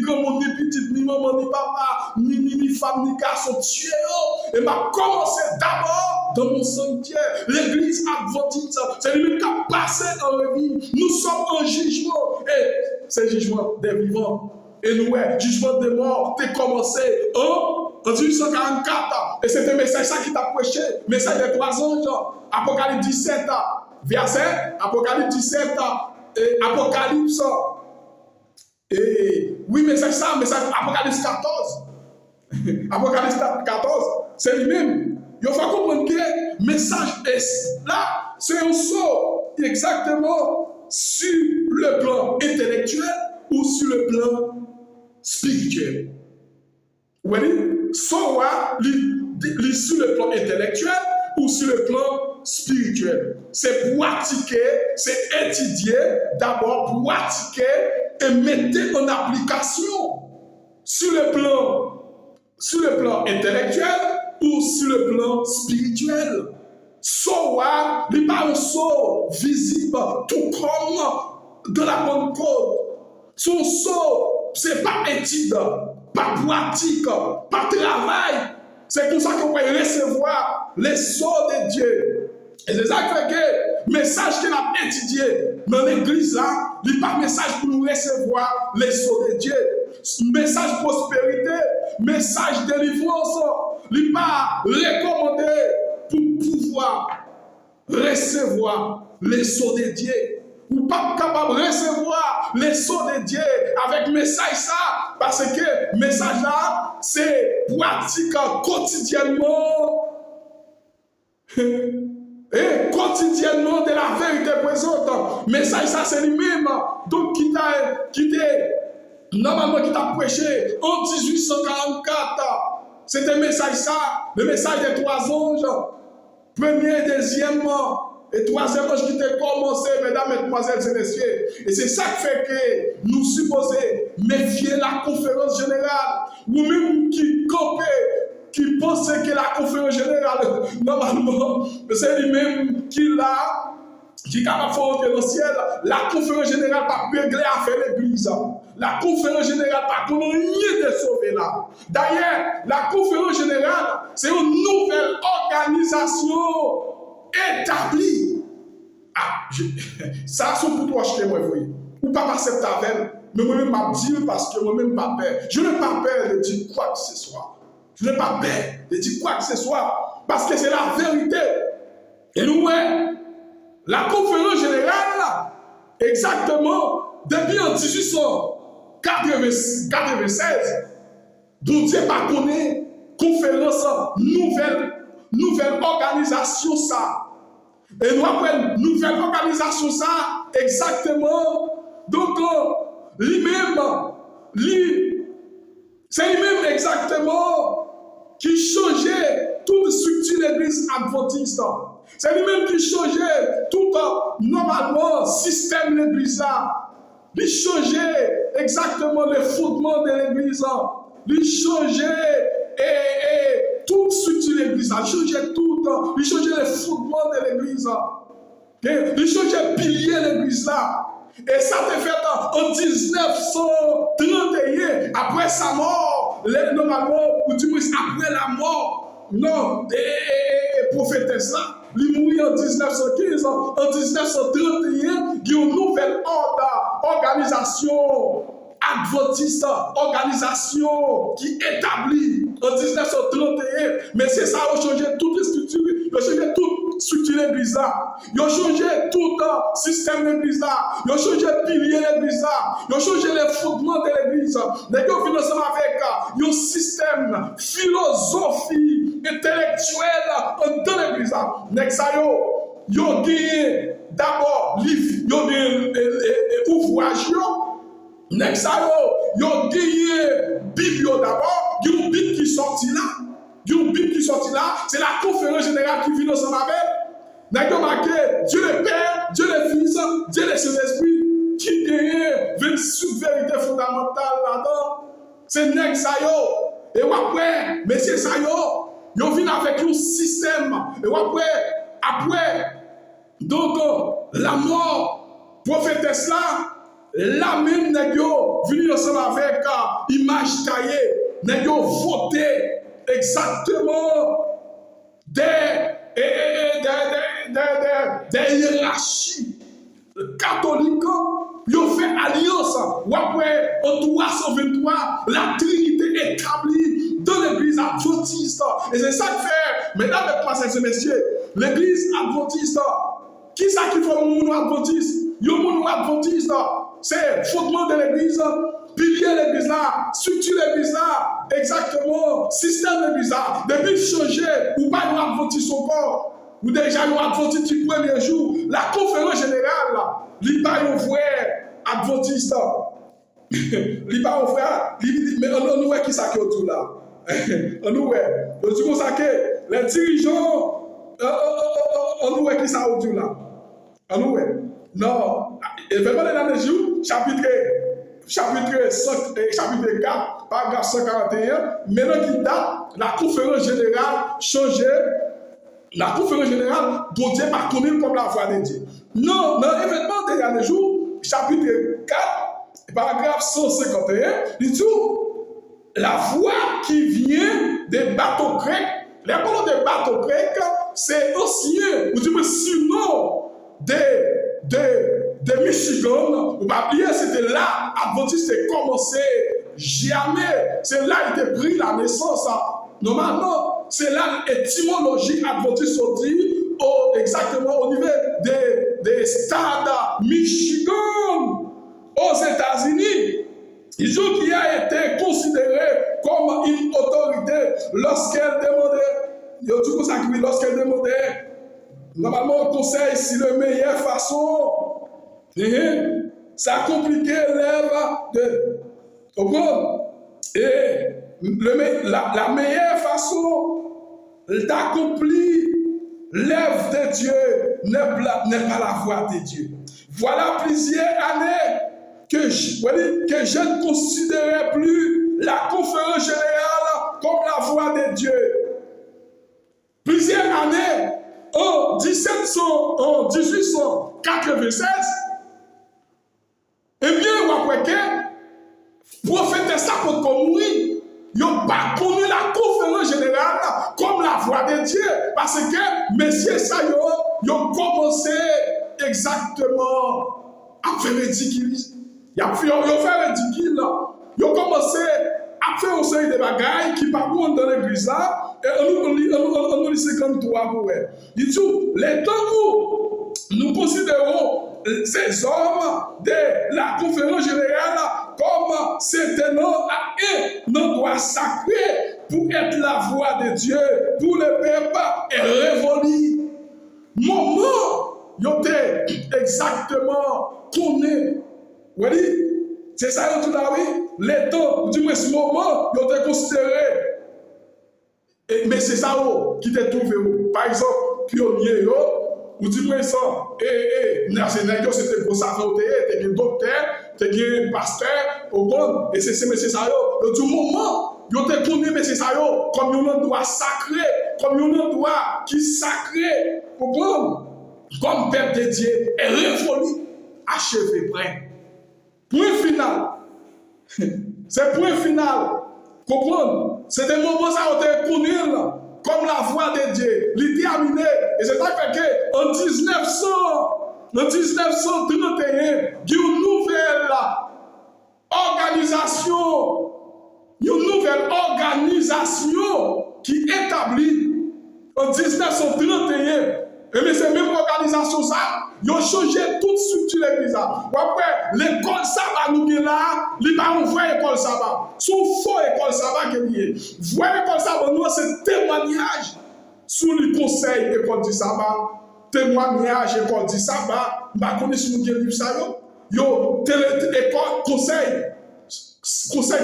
grand monde, ni petit, ni maman, ni papa, ni femme, ni garçon, tuer. Et m'a commencé d'abord dans mon sanctuaire. L'église adventiste, c'est lui qui a passé en revue. Nous sommes en jugement. Et c'est le jugement des vivants. Et nous, jugement des morts, t'es commencé en 1844. Et c'était le message ça qui t'a prêché. Message des 3 anges. Apocalypse 17, verset. Apocalypse 17, et Apocalypse. Et oui, message ça, message Apocalypse 14. Apocalypse 14, c'est lui-même. Il faut comprendre que le message est là, c'est un saut exactement sur le plan intellectuel ou sur le plan spirituel. Vous voyez, soit sur le plan intellectuel ou sur le plan spirituel. C'est pratiquer, c'est étudier, d'abord pratiquer et mettre en application sur le plan intellectuel ou sur le plan spirituel. Soit, il n'y a pas un saut visible, tout comme dans la Pentecôte. Son saut, ce n'est pas étude, pas pratique, pas travail. C'est pour ça qu'on peut recevoir les sauts de Dieu. Et c'est ça qui fait que le message qu'il a étudié dans l'église là, il n'y a pas de message pour nous recevoir les sauts de Dieu. Message prospérité, message délivrance, il n'est pas recommandé pour pouvoir recevoir les sauts de Dieu. Ou pas capable de recevoir les sauts de Dieu avec message ça, parce que message là, c'est pratique quotidiennement. Et quotidiennement de la vérité présente. Message ça, c'est lui-même. Donc, qui t'a prêché en 1844. C'était message ça, le message des 3 anges. Premier, deuxièmement. Et 3e ange qui t'a commencé, mesdames, mesdemoiselles et messieurs. Et c'est ça qui fait que nous supposons méfier la conférence générale. Ou même qui campait, qui pensait que la conférence générale, normalement, c'est lui-même qui est capable de faire entrer dans le ciel. La conférence générale pas régler à faire l'église. La conférence générale pas qu'on rien de sauver là. D'ailleurs, la conférence générale, c'est une nouvelle organisation établie. Ah, ça, c'est pour toi acheter moi, vous voyez. Ou pas passer ta veine, mais moi-même, je dis parce que moi-même, pas peur. Je n'ai pas peur de dire quoi que ce soit. Je n'ai pas peur de dire quoi que ce soit, parce que c'est la vérité. Et nous, la conférence générale, là, exactement, depuis en 1896, dont Dieu pas connaît, conférence, nouvelle organisation, ça. Et nous appelons nouvelle organisation, ça, exactement. Donc, lui-même, c'est lui-même exactement qui changeait toute structure de l'église adventiste. C'est lui-même qui changeait tout normalement système de l'église. Il changeait exactement les fondements de l'église. Il changeait toute structure de l'église. Il changeait tout. Il changeait les fondements de l'église. Il changeait le pilier de l'église là. Et ça t'est fait en 1931, après sa mort, normalement, ou du moins après la mort, non, prophétesse là, il mourit en 1915, en 1931, il y a une nouvelle organisation adventiste, organisation qui établit en 1931, mais c'est ça, on a changé toutes les structures, on a changé toute structure de l'église là, on a changé tout le système de l'église là, on a changé le pilier de l'église là, on a changé les fondements de l'église, on a ensemble avec un système, philosophie intellectuelle dans l'église là, on a gagné d'abord livre, on a gagné ouvrage. Next time, yo gagné Bible d'abord, il y a une Bible qui sortit là. C'est la conférence générale qui vient ensemble avec. D'accord, marqué Dieu le Père, Dieu le Fils, Dieu le Saint-Esprit, qui gagne 28 vérités fondamentales là-dedans. C'est next time. Et après, messieurs ça yo vient avec un système. Et après, donc la mort prophétesse là. La même nègre venu ensemble avec image taillée, nèg yo voté exactement des hiérarchies catholiques. Ils fait alliance. Ou après, en 323, la Trinité établie dans l'église adventiste. Et c'est ça que fait, mesdames et mesdemoiselles et messieurs, l'église adventiste. Qui ça qui fait le monde adventiste? Le monde adventiste, c'est fondement de l'église, pilier de l'église là, structure de l'église là, exactement, système de l'église là. Depuis changer, ou pas nous adventiste encore, ou déjà nous adventiste du premier jour, la conférence générale là, il pas un frère adventiste. Il pas un frère, mais on voit qui ça qui est autour là. On nous voit. On dit comme ça que les dirigeants, on nous voit qui ça autour là. On nous voit. Non, événement de l'année jour, chapitre 4, paragraphe 141, maintenant qui date, la conférence générale changée. La conférence générale, dont Dieu m'a connu comme la voix de Dieu. Non, dans l'événement des derniers jours, chapitre 4, paragraphe 151, il dit la voix qui vient des bateaux grecs. Les paroles des bateaux grecs, c'est ancien, ou du moins surnom de Michigan. Vous pas oublier, c'était là, Adventiste a commencé. Jamais, c'est là qu'il a pris la naissance. Normalement, c'est là l'étymologie adventiste dit exactement au niveau des stades Michigan aux États-Unis. Il joue qui a été considéré comme une autorité lorsqu'elle demandait, normalement au conseil si la meilleure façon, ça a compliqué l'œuvre de comprendre. Et la meilleure façon d'accomplir l'œuvre de Dieu n'est pas la voix de Dieu. Voilà plusieurs années que je ne considérais plus la conférence générale comme la voix de Dieu. Plusieurs années, en 1896, eh bien, après que prophète ça pour mourir, ils n'ont pas connu la conférence générale comme la voix de Dieu. Parce que, messieurs, ça, ils ont commencé exactement à faire ridicule. Ils ont fait ridicule. Ils ont commencé à faire une série de bagailles qui parcourent dans l'église là. Et on lit 53 pour eux. Il dit, les temps où nous considérons ces hommes de la conférence générale comme c'était un endroit sacré pour être la voix de Dieu pour le peuple est révolu. Moment, il était exactement connu. Oui, c'est ça, tout là, oui. Les temps, du moins, ce moment, il était considéré. Mais c'est ça qui t'a trouvé. Par exemple, pionnier, ou du moins ça, c'était pour ça, t'es un docteur, t'es un pasteur, au bon, et c'est ça, du moment, yo te connu, mais c'est ça, comme un endroit sacré, comme un endroit qui est sacré, au bon, comme peuple de Dieu, est révolu, achevé, prêt. Point final. C'est point final. Comprendre? C'est un moment ça on te connu comme la voix de Dieu. Il est terminé. Et c'est ça qui fait qu'en 1931, il y a une nouvelle organisation qui est établie en 1931. Et mais c'est même organisation ça, ils ont changé toute structure de l'église. Après, l'école sabbat nous est là, il n'y a pas une vraie école sabbat. C'est une fausse école sabbat qui est liée. Vraie école sabbat, nous, c'est témoignage sous le conseil école du sabbat. Témoignage école du sabbat. Je ne connais pas si nous avons lu ça. Yo, école, conseil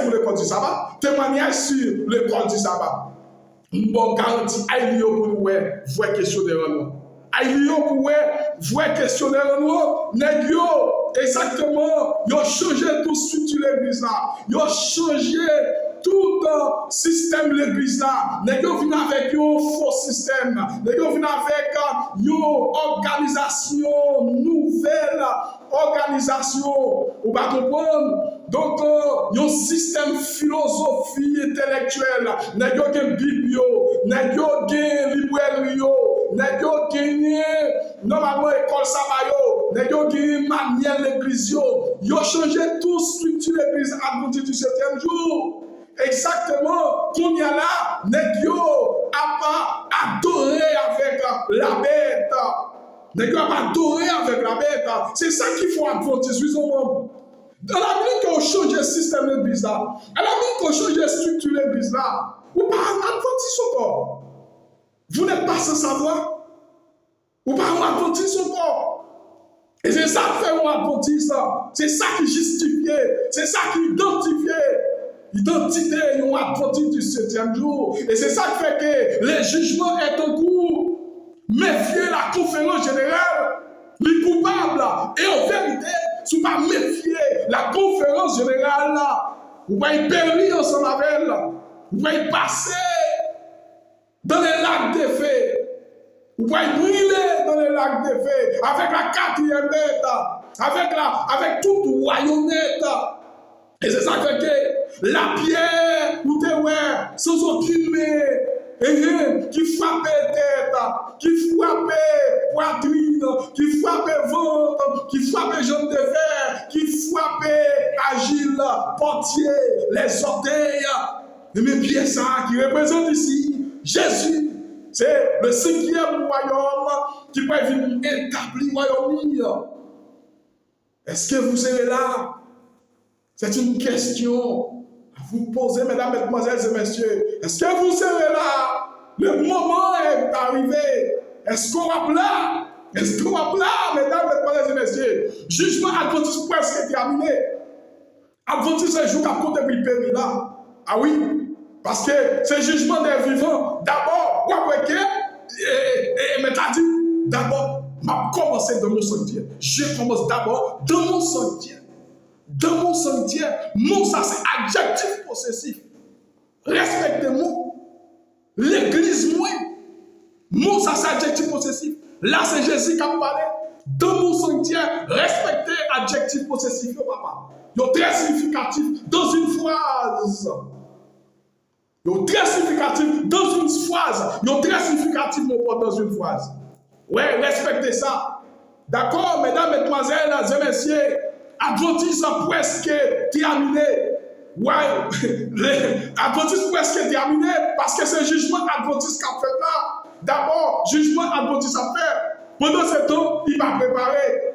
pour l'école du sabbat. Témoignage sur l'école du sabbat. Bon, garantie, aïe, pour nous, vraie question de nous. Aïe, pour vrai questionnaire, exactement, ils ont changé tout structure de l'église là. Ils ont changé tout système de l'église là, nèg yo vinn avec un faux système, nèg yo vinn avec une organisation nouvelle, organisation, ou pas comprendre. Donc, un système philosophie intellectuelle, nèg yo gen Bible, nèg yo gen librairie, nèg yo gen normalement école Sabayo, nèg yo gen manuel l'église yo changé tout structure l'église adventiste du 7e jour. Exactement, qu'on y a là, nèg yo a pas adoré avec la bête. Nèg yo a pas adoré avec la bête. C'est ça qu'il faut adventiste, dans la minute qu'on change le système de l'église là, à la minute qu'on change la structure de l'église là, ou pas adventiste encore. Vous n'êtes pas sans savoir. Ou pas adventiste encore. Et c'est ça qui fait un adventiste. C'est ça qui justifie. C'est ça qui identifie. Identité d'un adventiste du 7e jour. Et c'est ça qui fait que le jugement est en cours. Méfiez la conférence générale. Les coupables. Et en vérité, si vous ne pas méfier la conférence générale, vous pouvez périr ensemble avec elle. Vous pouvez passer dans les lacs des fées. Vous pouvez brûler dans les lacs des fées avec la 4e bête, avec toute royaummette. Et c'est ça qui fait que la pierre, vous te sans aucune qui frappait tête, qui frappait poitrine, qui frappait ventre, qui frappait jambes de fer, qui frappait agile, portier, les orteils. Et mes pieds, ça, qui représente ici Jésus. C'est le 5e royaume qui peut venir établir le royaume. Est-ce que vous serez là? C'est une question à vous poser, mesdames, mesdemoiselles et messieurs. Est-ce que vous serez là? Le moment est arrivé. Est-ce qu'on va là? Est-ce qu'on va là, mesdames, mesdemoiselles et messieurs? Jugement adventiste presque terminé. Adventiste, c'est un jour qu'à côté de périr là. Ah oui? Parce que c'est jugement des vivants. D'abord, mais t'as dit, d'abord, m'a commencé dans mon sanctuaire. Je commence d'abord dans mon sanctuaire. Dans mon sanctuaire, mon ça c'est adjectif possessif. Respectez-moi. L'église, moi. Mon ça c'est adjectif possessif. Là, c'est Jésus qui a parlé. Dans mon sanctuaire, respectez adjectif possessif, papa. Il est très significatif dans une phrase. Il est très significatif dans une phrase. Il est très significatif, mon pote, dans une phrase. Ouais, respectez ça. D'accord, mesdames, mesdemoiselles et messieurs, Adventiste presque terminé. Ouais, Adventiste presque terminé parce que c'est jugement Adventiste qu'a fait là. D'abord, jugement Adventiste a fait. Pendant ce temps, il va préparer.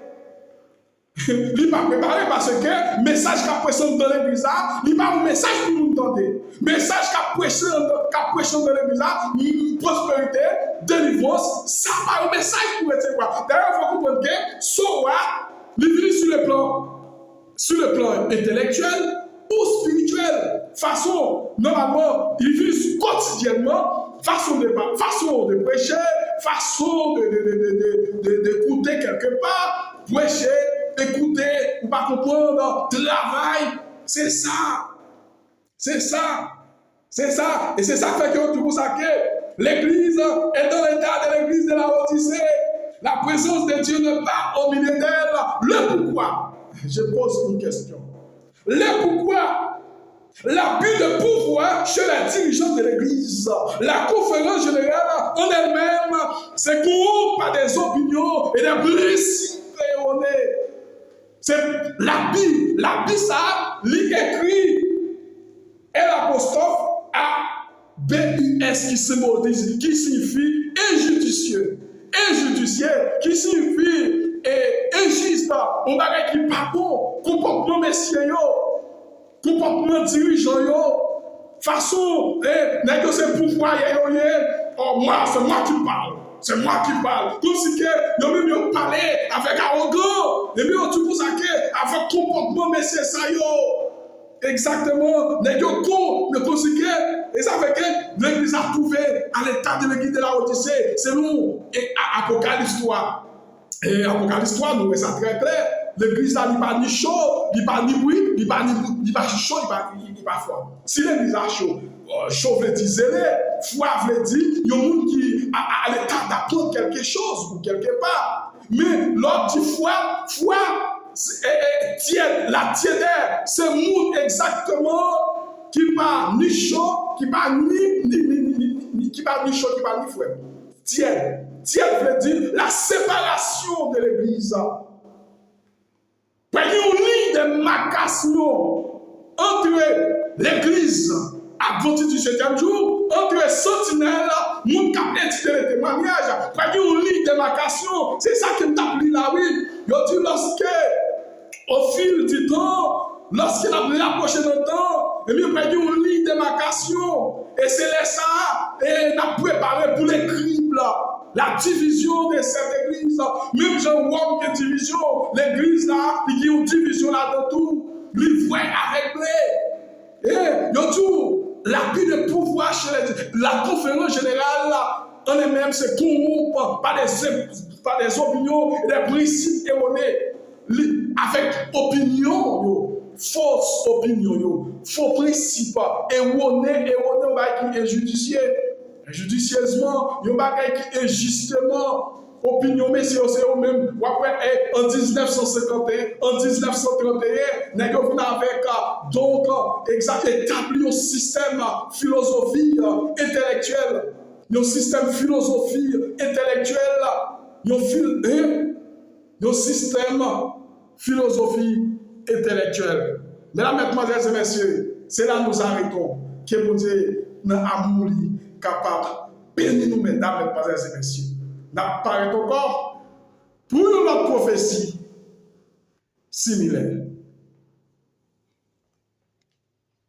Il va préparer parce que le message qu'a prêché dans l'église, il va un message pour nous entendre. Message qu'a prêché dans l'église, prospérité, délivrance, ça va un message pour recevoir. D'ailleurs, il faut comprendre que Soa, il vit sur le plan intellectuel ou spirituel. Façon, normalement, il vit quotidiennement, façon de prêcher, façon d'écouter quelque part, prêcher, écouter, ou pas comprendre, travail, c'est ça. C'est ça. C'est ça. Et c'est ça qui fait que tout ça que l'église est dans l'état de l'église de la Odyssée. La présence de Dieu ne part au milieu d'elle. Le pourquoi? Je pose une question. Le pourquoi? L'abus de pouvoir chez les dirigeants de l'église, la conférence générale en elle-même, c'est corrompu par des opinions et des principes erronés. C'est l'habit ça, l'écrit et l'apostrophe A-B-I-S qui signifie injudicieux. Injudicieux qui signifie injuste, on va dire qui pas bon, comportement messieurs, comportement dirigeant, façon, négocier pouvoir, oh moi, c'est moi qui parle. C'est moi qui parle. Comme si que même yo parler avec arrogance. Et puis on tout pour ça que avec comportement messieurs ça yo. Exactement. Les yo le conséquent. Et ça fait que l'église a trouvé à l'état de l'église de la Odyssée. C'est nous et Apocalypse 3. Et Apocalypse 3 nous met ça très clair. L'église là, il n'est pas ni chaud, il n'est pas ni bruit, il n'est pas chaud, il parfois. Si l'église a chaud, chaud veut dire zélé, foi veut dire, il y a un monde qui a l'état d'apprendre quelque chose ou quelque part. Mais l'autre dit foi, tiède, la tièdeur, c'est un monde exactement qui pas ni chaud, qui pas qui pas ni chaud, qui pas ni froid. Tiède veut dire la séparation de l'église. Il y a une ligne de marcation entre l'église adventiste du 7e jour, entre sentinelle, moun qui a intitulé le témoignage. Il y a une ligne de marcation. C'est ça que m'a appris là, oui. Il dit lorsque, au fil du temps, lorsqu'il a rapproché le temps, et bien, il y a une ligne de marcation. Et c'est là ça, et on a préparé pour les cribles. La division de cette église, même Jean vois une division, l'église là, il y a une division là-dedans tout, livré avec les. Et tout, l'appui de pouvoir chez la conférence générale là, en elle-même se corrompt par des opinions et des principes erronés, avec opinion, fausse opinion, faux principes, erronés, qui est judiciaire. Judicieusement, il y a un bagage qui est justement opinion, mais c'est aussi même en 1951, en 1931, nous avons avec donc établi un système philosophie intellectuelle, un système philosophie intellectuelle, un système philosophie intellectuelle. Mesdames, mesdemoiselles et messieurs, c'est là que nous arrêtons, que nous disons, dans l'amour capable de bénir nous, mesdames, mesdemoiselles et messieurs. Nous apparaît encore pour une autre prophétie similaire.